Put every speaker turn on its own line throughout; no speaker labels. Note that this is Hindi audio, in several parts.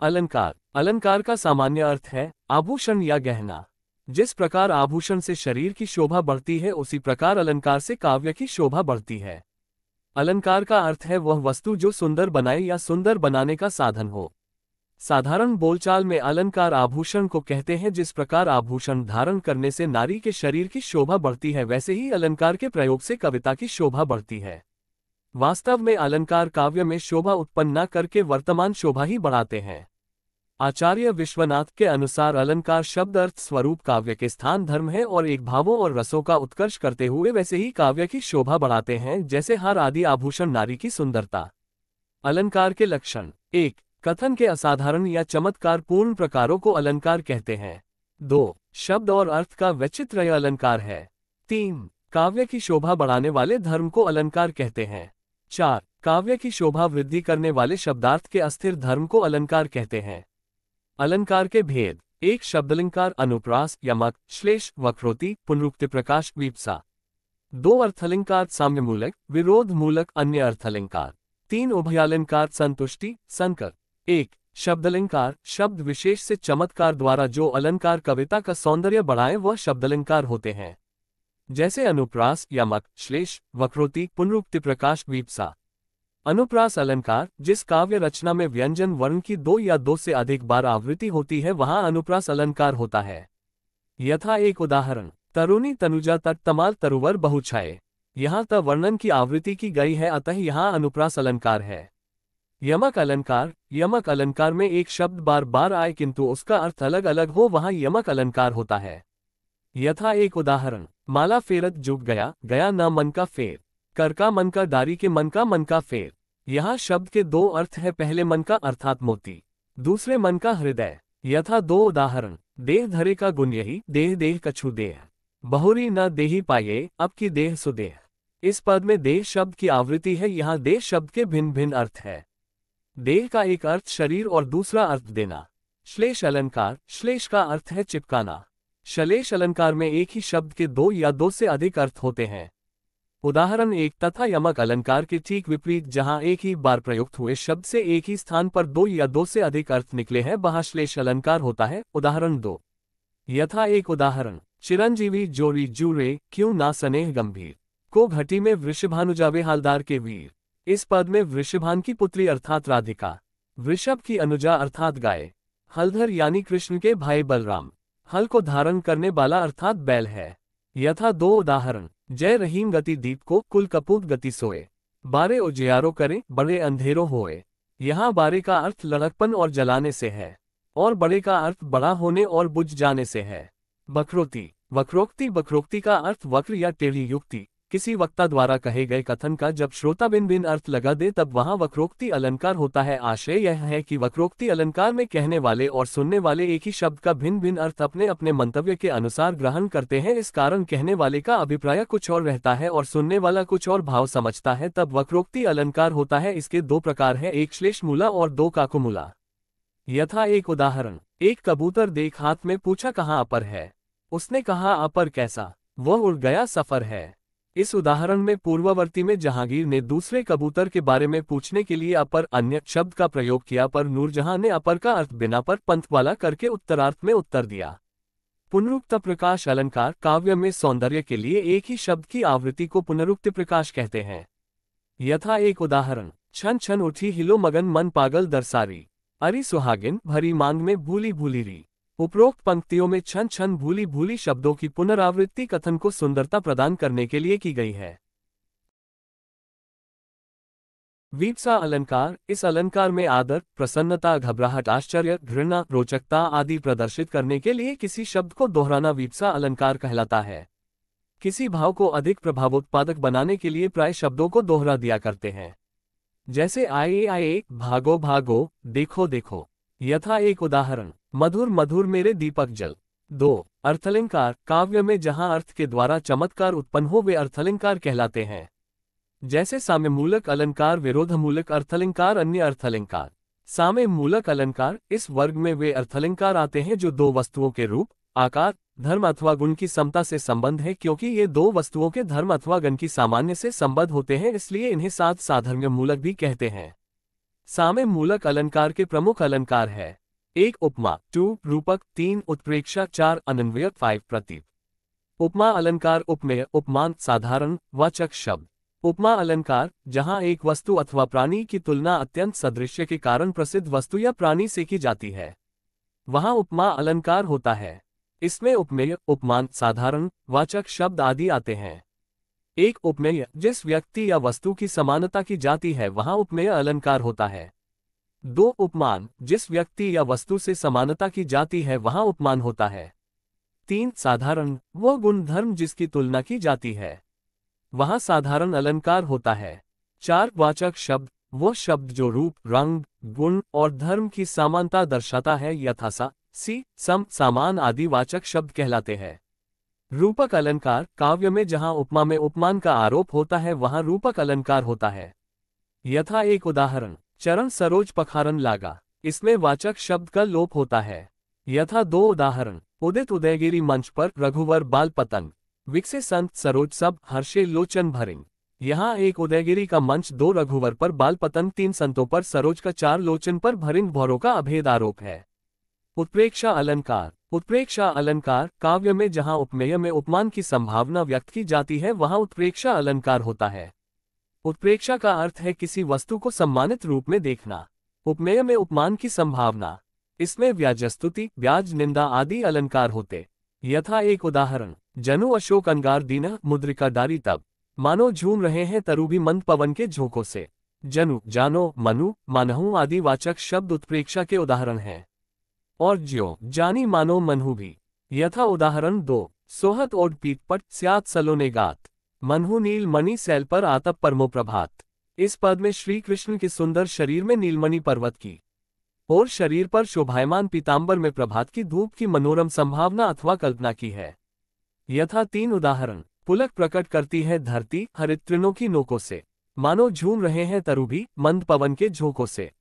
अलंकार। अलंकार का सामान्य अर्थ है आभूषण या गहना। जिस प्रकार आभूषण से शरीर की शोभा बढ़ती है उसी प्रकार अलंकार से काव्य की शोभा बढ़ती है। अलंकार का अर्थ है वह वस्तु जो सुंदर बनाए या सुंदर बनाने का साधन हो। साधारण बोलचाल में अलंकार आभूषण को कहते हैं। जिस प्रकार आभूषण धारण करने से नारी के शरीर की शोभा बढ़ती है वैसे ही अलंकार के प्रयोग से कविता की शोभा बढ़ती है। वास्तव में अलंकार काव्य में शोभा उत्पन्न न करके वर्तमान शोभा ही बढ़ाते हैं। आचार्य विश्वनाथ के अनुसार अलंकार शब्द अर्थ स्वरूप काव्य के स्थान धर्म है और एक भावों और रसों का उत्कर्ष करते हुए वैसे ही काव्य की शोभा बढ़ाते हैं जैसे हार आदि आभूषण नारी की सुंदरता। अलंकार के लक्षण। 1. कथन के असाधारण या चमत्कारपूर्ण प्रकारों को अलंकार कहते हैं। 2. शब्द और अर्थ का वैचित्र्य अलंकार है। 3. काव्य की शोभा बढ़ाने वाले धर्म को अलंकार कहते हैं। 4. काव्य की शोभा वृद्धि करने वाले शब्दार्थ के अस्थिर धर्म को अलंकार कहते हैं। अलंकार के भेद। 1. शब्दालंकार अनुप्रास, यमक, श्लेष, वक्रोक्ति, पुनरुक्ति, प्रकाश, वीप्सा। 2. अर्थालंकार साम्यमूलक, विरोधमूलक, अन्य अर्थालंकार। 3. उभयालंकार संतुष्टि, संकर। 1. शब्दालंकार शब्द विशेष से चमत्कार द्वारा जो अलंकार कविता का सौंदर्य बढ़ाए वह शब्दालंकार होते हैं, जैसे अनुप्रास, यमक, श्लेष, वक्रोक्ति, पुनरुक्ति, प्रकाश, वीप्सा। अनुप्रास अलंकार जिस काव्य रचना में व्यंजन वर्ण की 2 या 2 से अधिक बार आवृत्ति होती है वहां अनुप्रास अलंकार होता है। यथा एक उदाहरण, तरुणी तनुजा तट तमाल तरुवर बहुछाए। यहाँ त वर्णन की आवृत्ति की गई है अतः यहाँ अनुप्रास अलंकार है। यमक अलंकार। यमक अलंकार में एक शब्द बार बार आए किंतु उसका अर्थ अलग अलग हो वहां यमक अलंकार होता है। यथा एक उदाहरण, माला फेरत जुग गया, गया न मन का फेर। कर का मन का डारी के मन का फेर। यहाँ शब्द के 2 अर्थ है, पहले मन का अर्थात मोती, दूसरे मन का हृदय। यथा 2 उदाहरण, देह धरे का गुण यही, देह देह कछु देह। बहुरी न देही पाये, अब की देह सुदेह। इस पद में देह शब्द की आवृत्ति है। यहाँ देह शब्द के भिन्न भिन्न अर्थ है। देह का एक अर्थ शरीर और दूसरा अर्थ देना। श्लेष अलंकार। श्लेष का अर्थ है चिपकाना। श्लेष अलंकार में एक ही शब्द के 2 या 2 से अधिक अर्थ होते हैं। उदाहरण 1 तथा यमक अलंकार के ठीक विपरीत जहां एक ही बार प्रयुक्त हुए शब्द से एक ही स्थान पर 2 या 2 से अधिक अर्थ निकले हैं वहां श्लेष अलंकार होता है। उदाहरण 2। यथा एक उदाहरण, चिरंजीवी जोरी जूरे, क्यों ना स्नेह गंभीर। को घटी में वृषभानुजावे हालदार के वीर। इस पद में वृषभान की पुत्री अर्थात राधिका, वृषभ की अनुजा अर्थात गाय, हलधर यानी कृष्ण के भाई बलराम, हल को धारण करने वाला अर्थात बैल है। यथा 2 उदाहरण, जय रहीम गति दीप को, कुल कपूत गति सोए। बारे उजियारो करे, बड़े अंधेरो होए। यहाँ बारे का अर्थ लड़कपन और जलाने से है और बड़े का अर्थ बड़ा होने और बुझ जाने से है। वक्रोक्ति। वक्रोक्ति। वक्रोक्ति का अर्थ वक्र या टेढ़ी युक्ति। किसी वक्ता द्वारा कहे गए कथन का जब श्रोता भिन्न भिन्न अर्थ लगा दे तब वहां वक्रोक्ति अलंकार होता है। आशय यह है कि वक्रोक्ति अलंकार में कहने वाले और सुनने वाले एक ही शब्द का भिन्न भिन्न अर्थ अपने अपने मंतव्य के अनुसार ग्रहण करते हैं। इस कारण कहने वाले का अभिप्राय कुछ और रहता है और सुनने वाला कुछ और भाव समझता है, तब वक्रोक्ति अलंकार होता है। इसके 2 प्रकार है, एक श्लेषमूला और 2 काकुमूला। यथा एक उदाहरण, एक कबूतर देख हाथ में पूछा कहाँ अपर है। उसने कहा अपर कैसा, वह उड़ गया सफर है। इस उदाहरण में पूर्ववर्ती में जहांगीर ने दूसरे कबूतर के बारे में पूछने के लिए अपर अन्य शब्द का प्रयोग किया पर नूरजहां ने अपर का अर्थ बिना पर पंथ वाला करके उत्तरार्थ में उत्तर दिया। पुनरुक्त प्रकाश अलंकार। काव्य में सौंदर्य के लिए एक ही शब्द की आवृत्ति को पुनरुक्त प्रकाश कहते हैं। यथा एक उदाहरण, छन छन उठी हिलो मगन मन पागल दरसारी। अरि सुहागिन भरी मांग में भूली भूली री। उपरोक्त पंक्तियों में छन छन भूली भूली शब्दों की पुनरावृत्ति कथन को सुंदरता प्रदान करने के लिए की गई है। वीप्सा अलंकार। इस अलंकार में आदर, प्रसन्नता, घबराहट, आश्चर्य, घृणा, रोचकता आदि प्रदर्शित करने के लिए किसी शब्द को दोहराना वीप्सा अलंकार कहलाता है। किसी भाव को अधिक प्रभावोत्पादक बनाने के लिए प्राय शब्दों को दोहरा दिया करते हैं, जैसे आए आए, भागो भागो, देखो देखो। यथा एक उदाहरण, मधुर मधुर मेरे दीपक जल। 2 अर्थालंकार। काव्य में जहां अर्थ के द्वारा चमत्कार उत्पन्न हो वे अर्थालंकार कहलाते हैं, जैसे साम्यमूलक अलंकार, विरोधमूलक अर्थालंकार, अन्य अर्थालंकार। साम्यमूलक अलंकार। इस वर्ग में वे अर्थालंकार आते हैं जो 2 वस्तुओं के रूप, आकार, धर्म अथवा गुण की समता से संबंध है। क्योंकि ये 2 वस्तुओं के धर्म अथवा गुण की सामान्य से संबद्ध होते हैं इसलिए इन्हें साथ साधर्म्य मूलक भी कहते हैं। साम्य मूलक अलंकार के प्रमुख अलंकार है। 1 उपमा, 2 रूपक, 3 उत्प्रेक्षा, 4 अन्वयक, 5 प्रतीक। उपमा अलंकार उपमेय, उपमान, साधारण, वाचक शब्द। उपमा अलंकार, जहां एक वस्तु अथवा प्राणी की तुलना अत्यंत सदृश्य के कारण प्रसिद्ध वस्तु या प्राणी से की जाती है, वहां उपमा अलंकार होता है। इसमें उपमेय, उपमान, साधारण, वाचक शब्द आदि आते हैं। एक उपमेय, जिस व्यक्ति या वस्तु की समानता की जाती है, वहां उपमेय अलंकार होता है। 2 उपमान, जिस व्यक्ति या वस्तु से समानता की जाती है, वहां उपमान होता है। 3 साधारण, वह गुण धर्म जिसकी तुलना की जाती है, वहां साधारण अलंकार होता है। 4 वाचक शब्द, वो शब्द जो रूप, रंग, गुण और धर्म की समानता दर्शाता है, यथा सा, सी, सम, सामान आदि वाचक शब्द कहलाते हैं। रूपक अलंकार, काव्य में जहां उपमा में उपमान का आरोप होता है, वहां रूपक अलंकार होता है। यथा एक उदाहरण, चरण सरोज पखारन लागा, इसमें वाचक शब्द का लोप होता है। यथा 2 उदाहरण, उदित उदयगिरी मंच पर, रघुवर बाल पतंग, विकसे संत सरोज सब, हर्षे लोचन भरिंग। यहाँ एक उदयगिरी का मंच, 2 रघुवर पर बाल पतंग, 3 संतों पर सरोज का, 4 लोचन पर भरिंग भौरों का अभेद आरोप है। उत्प्रेक्षा अलंकार, उत्प्रेक्षा अलंकार, काव्य में जहां उपमेय में उपमान की संभावना व्यक्त की जाती है, वहां उत्प्रेक्षा अलंकार होता है। उत्प्रेक्षा का अर्थ है किसी वस्तु को सम्मानित रूप में देखना। उपमेय में उपमान की संभावना, इसमें व्याजस्तुति, व्याज, निंदा आदि अलंकार होते। यथा एक उदाहरण, जनु अशोक अंगार दीन मुद्रिका डारी तब, मानो झूम रहे हैं तरु भी मंद पवन के झोंकों से। जनु, जानो, मनु, मानहु आदि वाचक शब्द उत्प्रेक्षा के उदाहरण हैं। और ज्यो, जानी, मानो, मनहु भी। यथा उदाहरण 2, सोहत ओढ़ पीत पट, स्यात सलोने गात, मनहु नील मणि सैल पर आतप परमो प्रभात। इस पद में श्री कृष्ण के सुंदर शरीर में नीलमणि पर्वत की और शरीर पर शोभायमान पीतांबर में प्रभात की धूप की मनोरम संभावना अथवा कल्पना की है। यथा 3 उदाहरण, पुलक प्रकट करती है धरती हरित तृणों की नोकों से, मानो झूम रहे हैं तरु भी मंद पवन के झोंकों से।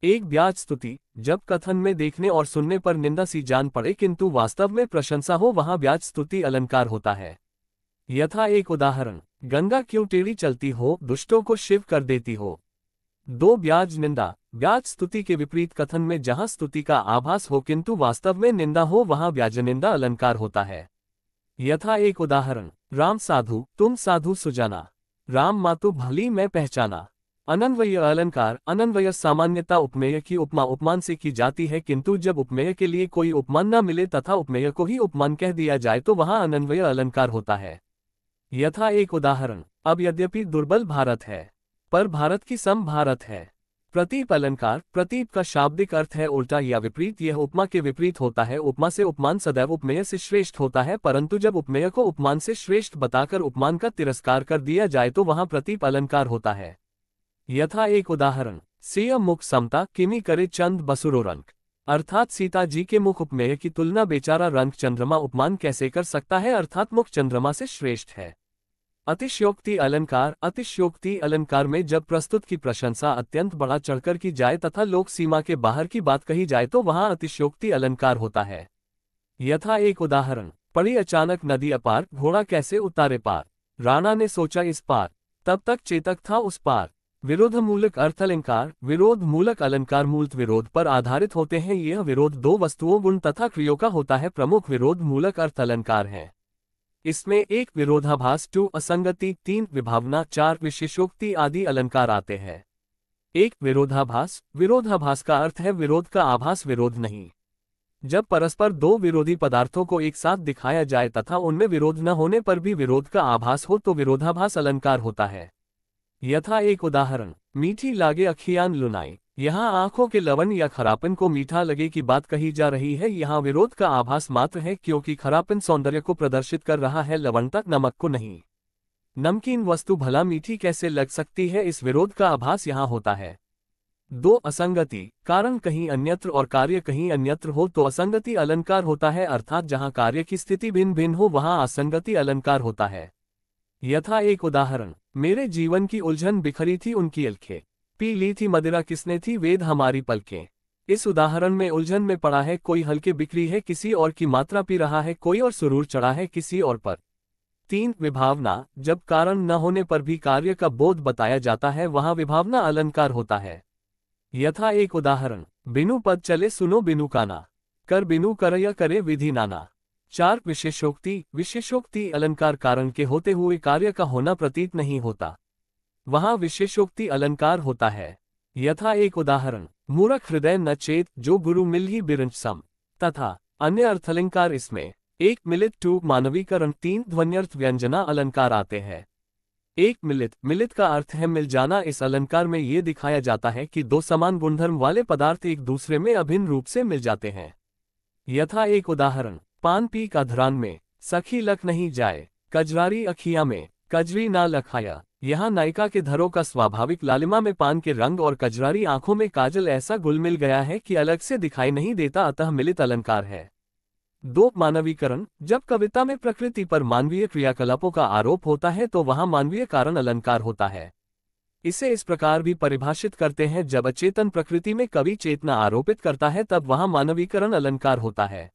एक ब्याज स्तुति, जब कथन में देखने और सुनने पर निंदा सी जान पड़े किंतु वास्तव में प्रशंसा हो, वहां ब्याज स्तुति अलंकार होता है। यथा एक उदाहरण, गंगा क्यों टेढ़ी चलती हो, दुष्टों को शिव कर देती हो। 2 ब्याज निंदा, ब्याज स्तुति के विपरीत कथन में जहां स्तुति का आभास हो किंतु वास्तव में निंदा हो, वहां ब्याज निंदा अलंकार होता है। यथा एक उदाहरण, राम साधु, तुम साधु सुजाना, राम मातु भली मैं पहचाना। अनन्वय अलंकार, अनन्वय सामान्यता उपमेय की उपमा उपमान से की जाती है, किंतु जब उपमेय के लिए कोई उपमान न मिले तथा उपमेय को ही उपमान कह दिया जाए तो वहां अनन्वय अलंकार होता है। यथा एक उदाहरण, अब यद्यपि दुर्बल भारत है, पर भारत की सम भारत है। प्रतीप अलंकार, प्रतीप का शाब्दिक अर्थ है उल्टा या विपरीत, यह उपमा के विपरीत होता है। उपमा से उपमान सदैव उपमेय से श्रेष्ठ होता है, परंतु जब उपमेय को उपमान से श्रेष्ठ बताकर उपमान का तिरस्कार कर दिया जाए तो वहां प्रतीप अलंकार होता है। यथा एक उदाहरण, सिय मुख समता किमी करे चंद बसुरो रंग, अर्थात सीता जी के मुख उपमेय की तुलना बेचारा रंग चंद्रमा उपमान कैसे कर सकता है, अर्थात मुख चंद्रमा से श्रेष्ठ है। अतिशयोक्ति अलंकार, अतिशयोक्ति अलंकार में जब प्रस्तुत की प्रशंसा अत्यंत बढ़ा चढ़कर की जाए तथा लोक सीमा के बाहर की बात कही जाए तो वहां अतिशयोक्ति अलंकार होता है। यथा एक उदाहरण, पड़ी अचानक नदी अपार, घोड़ा कैसे उतारे पार, राणा ने सोचा इस पार, तब तक चेतक था उस पार। विरोध मूलक अर्थ अलंकार, विरोध मूलक अलंकार मूलत विरोध पर आधारित होते हैं। यह विरोध 2 वस्तुओं गुण तथा क्रियों का होता है। प्रमुख विरोध मूलक अर्थ अलंकार है। इसमें 1 विरोधाभास, 2 असंगति, 3 विभावना, 4 विशेषोक्ति आदि अलंकार आते हैं। 1 विरोधाभास, विरोधाभास का अर्थ है विरोध का आभास, विरोध नहीं। जब परस्पर 2 विरोधी पदार्थों को एक साथ दिखाया जाए तथा उनमें विरोध न होने पर भी विरोध का आभास हो तो विरोधाभास अलंकार होता है। यथा एक उदाहरण, मीठी लागे अखियान लुनाई, यहाँ आंखों के लवण या खरापन को मीठा लगे की बात कही जा रही है। यहाँ विरोध का आभास मात्र है, क्योंकि खरापन सौंदर्य को प्रदर्शित कर रहा है, लवणता नमक को नहीं। नमकीन वस्तु भला मीठी कैसे लग सकती है, इस विरोध का आभास यहाँ होता है। 2 असंगति, कारण कहीं अन्यत्र और कार्य कहीं अन्यत्र हो तो असंगति अलंकार होता है, अर्थात जहाँ कार्य की स्थिति भिन्न भिन्न हो वहाँ असंगति अलंकार होता है। यथा एक उदाहरण, मेरे जीवन की उलझन बिखरी थी उनकी अलखें, पी ली थी मदिरा किसने थी वेद हमारी पलकें। इस उदाहरण में उलझन में पड़ा है कोई, हल्के बिखरी है किसी और की मात्रा पी रहा है कोई, और सुरूर चढ़ा है किसी और पर। 3 विभावना, जब कारण न होने पर भी कार्य का बोध बताया जाता है वहां विभावना अलंकार होता है। यथा एक उदाहरण, बिनु पद चले सुनो बिनु काना, कर बिनु करय करे विधि नाना। 4 विशेषोक्ति। विशेषोक्ति अलंकार कारण के होते हुए कार्य का होना प्रतीत नहीं होता, वहां विशेषोक्ति अलंकार होता है। यथा एक उदाहरण, मूर्ख हृदय न चेत जो गुरु मिल ही बिरंच सम, तथा अन्य अर्थलंकार इसमें 1 मिलित 2 मानवीकरण 3 ध्वन्यर्थ व्यंजना अलंकार आते हैं। 1 मिलित। मिलित का अर्थ है मिल जाना। इस अलंकार में ये दिखाया जाता है कि 2 समान गुणधर्म वाले पदार्थ एक दूसरे में अभिन्न रूप से मिल जाते हैं। यथा एक उदाहरण, पान पी का धरान में, सखी लख नहीं जाए, कजरारी अखिया में, कजरी ना लखाया। यहाँ नायिका के धरों का स्वाभाविक लालिमा में पान के रंग और कजरारी आंखों में काजल ऐसा घुल मिल गया है कि अलग से दिखाई नहीं देता, अतः मिलित अलंकार है। 2 मानवीकरण। जब कविता में प्रकृति पर मानवीय क्रियाकलापों का आरोप होता है तो वहां मानवीय कारण अलंकार होता है। इसे इस प्रकार भी परिभाषित करते हैं, जब अचेतन प्रकृति में कवि चेतना आरोपित करता है तब वहां मानवीकरण अलंकार होता है।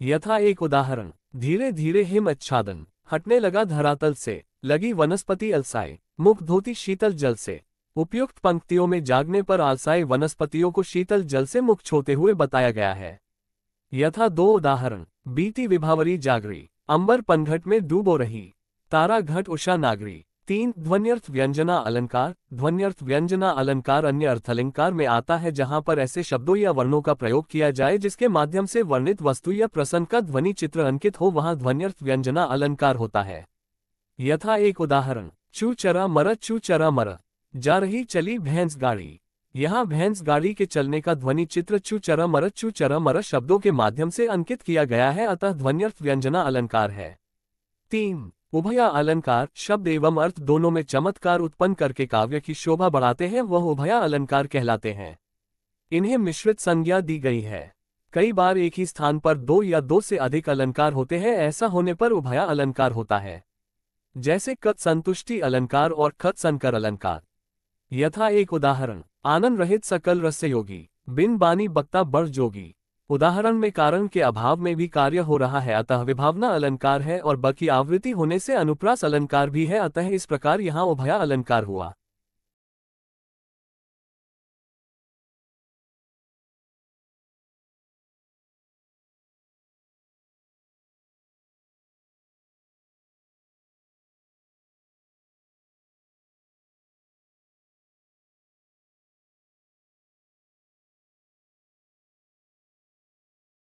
यथा एक उदाहरण, धीरे धीरे हिम आच्छादन, हटने लगा धरातल से, लगी वनस्पति अलसाए, मुख धोती शीतल जल से। उपयुक्त पंक्तियों में जागने पर आलसाए वनस्पतियों को शीतल जल से मुख छूते हुए बताया गया है। यथा 2 उदाहरण, बीती विभावरी जागरी, अंबर पनघट में डूबो रही, तारा घट उषा नागरी। 3 ध्वन्यर्थ व्यंजना अलंकार। ध्वन्यर्थ व्यंजना अलंकार अन्य अर्थलंकार में आता है जहां पर ऐसे शब्दों या वर्णों का प्रयोग किया जाए जिसके माध्यम से वर्णित वस्तु या प्रसंग का ध्वनि चित्र अंकित हो, वहां ध्वन्यर्थ व्यंजना अलंकार होता है। यथा एक उदाहरण, चू चरा मर चू चरा मर, जा रही चली भैंस गाड़ी। यहाँ भैंस गाड़ी के चलने का ध्वनि चित्र चू चरा मर शब्दों के माध्यम से अंकित किया गया है, अतः ध्वन्यर्थ व्यंजना अलंकार है। 3 उभया अलंकार। शब्द एवं अर्थ दोनों में चमत्कार उत्पन्न करके काव्य की शोभा बढ़ाते हैं, वह उभया अलंकार कहलाते हैं। इन्हें मिश्रित संज्ञा दी गई है। कई बार एक ही स्थान पर 2 या 2 से अधिक अलंकार होते हैं, ऐसा होने पर उभया अलंकार होता है, जैसे कत संतुष्टि अलंकार और खत संकर अलंकार। यथा एक उदाहरण, आनंद रहित सकल रस योगी, बिन बानी बक्ता बड़ जोगी। उदाहरण में कारण के अभाव में भी कार्य हो रहा है, अतः विभावना अलंकार है, और ब की आवृत्ति होने से अनुप्रास अलंकार भी है, अतः इस प्रकार यहाँ उभया अलंकार हुआ।